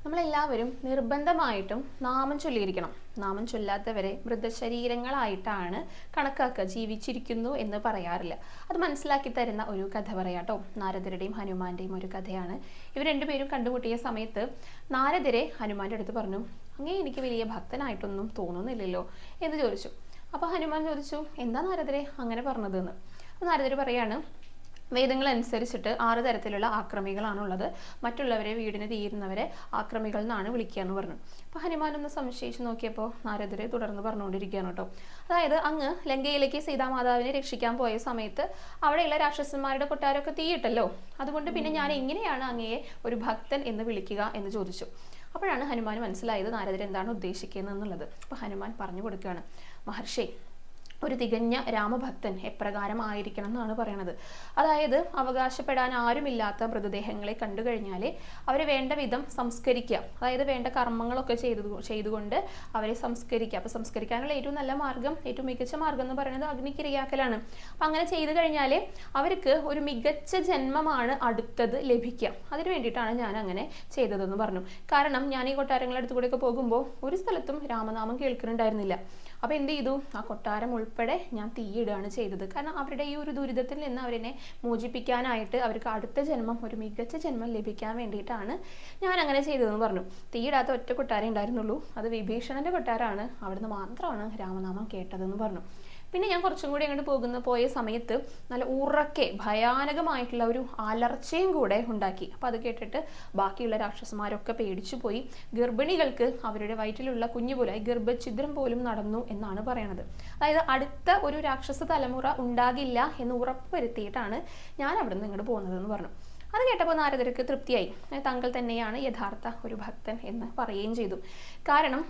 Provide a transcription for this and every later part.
നമ്മളെല്ലാവരും നിർബന്ധമായിട്ടും നാമം ചൊല്ലിയിരിക്കണം. നാമം ചൊല്ലാത്തവരെ മൃതശരീരങ്ങളായിട്ടാണ് കണക്കാക്കുക, ജീവിച്ചിരിക്കുന്നു എന്ന് പറയാറില്ല. അത് മനസ്സിലാക്കി തരുന്ന ഒരു കഥ പറയാട്ടോ. നാരദരുടെയും ഹനുമാന്റെയും ഒരു കഥയാണ്. ഇവർ രണ്ടുപേരും കണ്ടുമുട്ടിയ സമയത്ത് നാരദരെ ഹനുമാന്റെ അടുത്ത് പറഞ്ഞു, അങ്ങേ എനിക്ക് വലിയ ഭക്തനായിട്ടൊന്നും തോന്നുന്നില്ലല്ലോ എന്ന് ചോദിച്ചു. അപ്പോൾ ഹനുമാൻ ചോദിച്ചു, എന്താ നാരദരെ അങ്ങനെ പറഞ്ഞതെന്ന്. അപ്പോൾ നാരദർ പറയാണ്, വേദങ്ങൾ അനുസരിച്ചിട്ട് 6 തരത്തിലുള്ള ആക്രമികളാണുള്ളത്. മറ്റുള്ളവരെ, വീടിന് തീരുന്നവരെ ആക്രമികൾ എന്നാണ് വിളിക്കുക എന്ന് പറഞ്ഞു. അപ്പോൾ ഹനുമാൻ ഒന്ന് സംശയിച്ച് നോക്കിയപ്പോൾ നാരദരെ തുടർന്ന് പറഞ്ഞുകൊണ്ടിരിക്കുകയാണ് കേട്ടോ. അതായത് അങ്ങ് ലങ്കയിലേക്ക് സീതാമാതാവിനെ രക്ഷിക്കാൻ പോയ സമയത്ത് അവിടെയുള്ള രാക്ഷസന്മാരുടെ കൊട്ടാരമൊക്കെ തീയിട്ടല്ലോ, അതുകൊണ്ട് പിന്നെ ഞാൻ എങ്ങനെയാണ് അങ്ങയെ ഒരു ഭക്തൻ എന്ന് വിളിക്കുക എന്ന് ചോദിച്ചു. അപ്പോഴാണ് ഹനുമാൻ മനസ്സിലായത് നാരദർ എന്താണ് ഉദ്ദേശിക്കുന്നത് എന്നുള്ളത്. അപ്പോൾ ഹനുമാൻ പറഞ്ഞു കൊടുക്കുകയാണ്, മഹർഷി, ഒരു തികഞ്ഞ രാമഭക്തൻ എപ്രകാരം ആയിരിക്കണം എന്നാണ് പറയണത്. അതായത് അവകാശപ്പെടാൻ ആരുമില്ലാത്ത മൃതദേഹങ്ങളെ കണ്ടു കഴിഞ്ഞാൽ അവരെ വേണ്ട വിധം സംസ്കരിക്കുക, അതായത് വേണ്ട കർമ്മങ്ങളൊക്കെ ചെയ്തുകൊണ്ട് അവരെ സംസ്കരിക്കുക. അപ്പോൾ സംസ്കരിക്കാനുള്ള ഏറ്റവും നല്ല മാർഗം, ഏറ്റവും മികച്ച മാർഗം എന്ന് പറയുന്നത് അഗ്നിക്കിരയാക്കലാണ്. അപ്പം അങ്ങനെ ചെയ്തു കഴിഞ്ഞാൽ അവർക്ക് ഒരു മികച്ച ജന്മമാണ് അടുത്തത് ലഭിക്കുക. അതിന് വേണ്ടിയിട്ടാണ് ഞാൻ അങ്ങനെ ചെയ്തതെന്ന് പറഞ്ഞു. കാരണം ഞാൻ ഈ കൊട്ടാരങ്ങളുടെ അടുത്ത് കൂടെയൊക്കെ പോകുമ്പോൾ ഒരു സ്ഥലത്തും രാമനാമം കേൾക്കുന്നുണ്ടായിരുന്നില്ല. അപ്പോൾ എന്ത് ചെയ്തു, ആ കൊട്ടാരം ഉൾപ്പെടെ ഞാൻ തീയിടുകയാണ് ചെയ്തത്. കാരണം അവരുടെ ഈ ഒരു ദുരിതത്തിൽ നിന്ന് അവരെ മോചിപ്പിക്കാനായിട്ട് അവർക്ക് അടുത്ത ജന്മം, ഒരു മികച്ച ജന്മം ലഭിക്കാൻ വേണ്ടിയിട്ടാണ് ഞാൻ അങ്ങനെ ചെയ്തതെന്ന് പറഞ്ഞു. തീയിടാത്ത ഒറ്റ കൊട്ടാരം ഉണ്ടായിരുന്നുള്ളൂ, അത് വിഭീഷണന്റെ കൊട്ടാരമാണ്. അവിടുന്ന് മാത്രമാണ് രാമനാമം കേട്ടതെന്ന് പറഞ്ഞു. പിന്നെ ഞാൻ കുറച്ചും കൂടി അങ്ങോട്ട് പോയ സമയത്ത് നല്ല ഉറക്കെ ഭയാനകമായിട്ടുള്ള ഒരു അലർച്ചയും കൂടെ ഉണ്ടാക്കി. അപ്പോൾ അത് കേട്ടിട്ട് ബാക്കിയുള്ള രാക്ഷസന്മാരൊക്കെ പേടിച്ചു പോയി. ഗർഭിണികൾക്ക് അവരുടെ വയറ്റിലുള്ള കുഞ്ഞു പോലും, ഗർഭഛിദ്രം പോലും നടന്നു എന്നാണ് പറയണത്. അതായത് അടുത്ത ഒരു രാക്ഷസ തലമുറ ഉണ്ടാകില്ല എന്ന് ഉറപ്പുവരുത്തിയിട്ടാണ് ഞാൻ അവിടെ നിന്ന് ഇങ്ങോട്ട് പോകുന്നതെന്ന് പറഞ്ഞു. അത് കേട്ടപ്പോൾ നാരദർക്ക് തൃപ്തിയായി. താങ്കൾ തന്നെയാണ് യഥാർത്ഥ ഒരു ഭക്തൻ എന്ന് പറയുകയും ചെയ്തു. കാരണം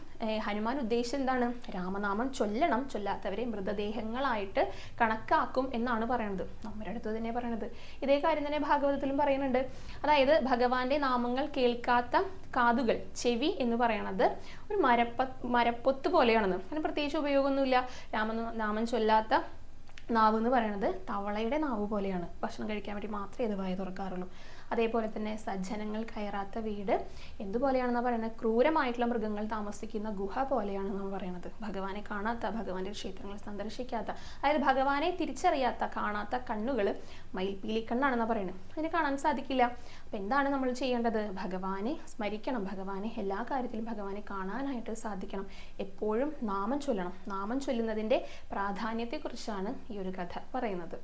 ഹനുമാൻ ഉദ്ദേശിച്ചത് എന്താണ്, രാമനാമം ചൊല്ലണം, ചൊല്ലാത്തവരെ മൃതദേഹങ്ങളായിട്ട് കണക്കാക്കും എന്നാണ് പറയണത്. നമ്മുടെ അടുത്ത് തന്നെ പറയണത് ഇതേ കാര്യം തന്നെ ഭാഗവതത്തിലും പറയുന്നുണ്ട്. അതായത് ഭഗവാന്റെ നാമങ്ങൾ കേൾക്കാത്ത കാതുകൾ, ചെവി എന്ന് പറയണത് ഒരു മരപ്പൊത്ത് പോലെയാണെന്ന്. അതിന് പ്രത്യേകിച്ച് ഉപയോഗമൊന്നുമില്ല. നാമം ചൊല്ലാത്ത നാവ് എന്ന് പറയുന്നത് തവളയുടെ നാവ് പോലെയാണ്. ഭക്ഷണം കഴിക്കാൻ വേണ്ടി മാത്രമേ ഇത് വായ തുറക്കാറുള്ളൂ. അതേപോലെ തന്നെ സജ്ജനങ്ങൾ കയറാത്ത വീട് എന്തുപോലെയാണെന്നാണ് പറയുന്നത്, ക്രൂരമായിട്ടുള്ള മൃഗങ്ങൾ താമസിക്കുന്ന ഗുഹ പോലെയാണെന്നാണ് പറയുന്നത്. ഭഗവാനെ കാണാത്ത, ഭഗവാന്റെ ക്ഷേത്രങ്ങൾ സന്ദർശിക്കാത്ത, അതായത് ഭഗവാനെ തിരിച്ചറിയാത്ത, കാണാത്ത കണ്ണുകൾ മയിൽപ്പീലി കണ്ണാണെന്നാണ് പറയുന്നത്. അതിനെ കാണാൻ സാധിക്കില്ല. അപ്പം എന്താണ് നമ്മൾ ചെയ്യേണ്ടത്, ഭഗവാനെ സ്മരിക്കണം, ഭഗവാനെ എല്ലാ കാര്യത്തിലും ഭഗവാനെ കാണാനായിട്ട് സാധിക്കണം. എപ്പോഴും നാമം ചൊല്ലണം. നാമം ചൊല്ലുന്നതിൻ്റെ പ്രാധാന്യത്തെക്കുറിച്ചാണ് ഈ ഒരു കഥ പറയുന്നത്.